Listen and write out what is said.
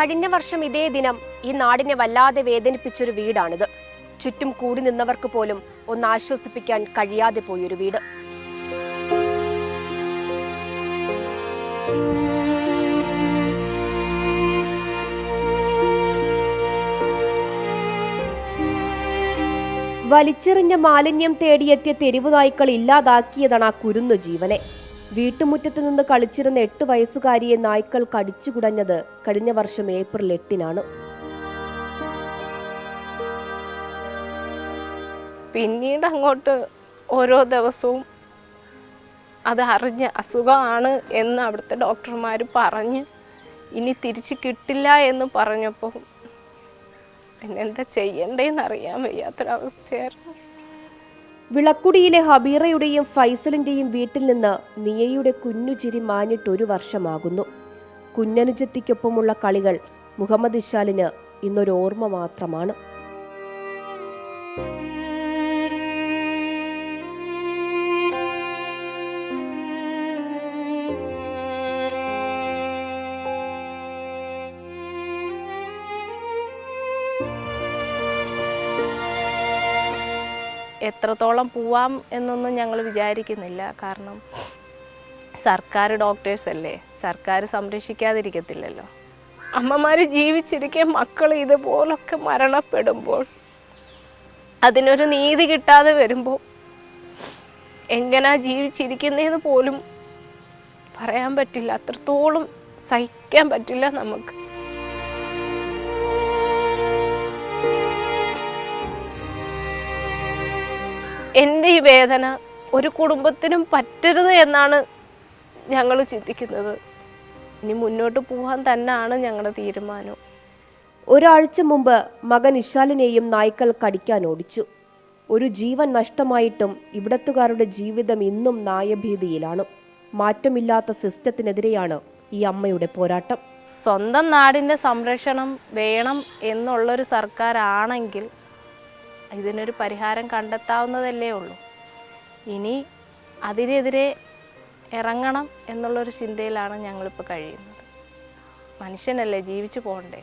കഴിഞ്ഞ വർഷം ഇതേ ദിനം ഈ നാടിനെ വല്ലാതെ വേദനിപ്പിച്ചൊരു വീടാണിത്. ചുറ്റും കൂടി നിന്നവർക്ക് പോലും ഒന്ന് ആശ്വസിപ്പിക്കാൻ കഴിയാതെ പോയൊരു വീട്. വലിച്ചെറിഞ്ഞ മാലിന്യം തേടിയെത്തിയ തെരുവു നായ്ക്കൾ ഇല്ലാതാക്കിയതാണ് ആ കുരുന്നു ജീവനെ. വീട്ടുമുറ്റത്ത് നിന്ന് കളിച്ചിരുന്ന 8 വയസ്സുകാരിയെ നായ്ക്കൾ കടിച്ചുകുടഞ്ഞത് കഴിഞ്ഞ വർഷം ഏപ്രിൽ 8-നാണ്. പിന്നീട് അങ്ങോട്ട് ഓരോ ദിവസവും അത് അറിഞ്ഞ് അസുഖമാണ് എന്ന് അവിടുത്തെ ഡോക്ടർമാർ പറഞ്ഞ് ഇനി തിരിച്ച് കിട്ടില്ല എന്ന് പറഞ്ഞപ്പോൾ പിന്നെന്താ ചെയ്യണ്ടേന്ന് അറിയാൻ വയ്യാത്തൊരവസ്ഥയായിരുന്നു. വിളക്കുടിയിലെ ഹബീറയുടെയും ഫൈസലിന്റെയും വീട്ടിൽ നിന്ന് നിയയുടെ കുഞ്ഞുചിരി മാഞ്ഞിട്ട് 1 വർഷമാകുന്നു. കുഞ്ഞനുജത്തിക്കൊപ്പമുള്ള കളികൾ മുഹമ്മദ് ഇശാലിന് ഇന്നൊരു ഓർമ്മ മാത്രമാണ്. എത്രത്തോളം പോവാം എന്നൊന്നും ഞങ്ങൾ വിചാരിക്കുന്നില്ല. കാരണം സർക്കാർ ഡോക്ടേഴ്സ് അല്ലേ, സർക്കാർ സംരക്ഷിക്കാതിരിക്കത്തില്ലല്ലോ. അമ്മമാർ ജീവിച്ചിരിക്കെ മക്കൾ ഇതുപോലൊക്കെ മരണപ്പെടുമ്പോൾ അതിനൊരു നീതി കിട്ടാതെ വരുമ്പോൾ എങ്ങനെയാ ജീവിച്ചിരിക്കുന്നതെന്ന് പോലും പറയാൻ പറ്റില്ല. അത്രത്തോളം സഹിക്കാൻ പറ്റില്ല നമുക്ക്. എൻ്റെ ഈ വേദന ഒരു കുടുംബത്തിനും പറ്റരുത് എന്നാണ് ഞങ്ങൾ ചിന്തിക്കുന്നത്. ഇനി മുന്നോട്ട് പോകാൻ തന്നെയാണ് ഞങ്ങളുടെ തീരുമാനം. ഒരാഴ്ച മുമ്പ് മകൻ ഇശാലിനെയും നായ്ക്കൾ കടിക്കാൻ ഓടിച്ചു. ഒരു ജീവൻ നഷ്ടമായിട്ടും ഇവിടത്തുകാരുടെ ജീവിതം ഇന്നും നായഭീതിയിലാണ്. മാറ്റമില്ലാത്ത സിസ്റ്റത്തിനെതിരെയാണ് ഈ അമ്മയുടെ പോരാട്ടം. സ്വന്തം നാടിൻ്റെ സംരക്ഷണം വേണം എന്നുള്ളൊരു സർക്കാരാണെങ്കിൽ ഇതിനൊരു പരിഹാരം കണ്ടെത്താവുന്നതല്ലേ ഉള്ളൂ. ഇനി അതിനെതിരെ ഇറങ്ങണം എന്നുള്ളൊരു ചിന്തയിലാണ് ഞങ്ങളിപ്പോൾ കഴിയുന്നത്. മനുഷ്യനല്ലേ, ജീവിച്ചു പോകണ്ടേ.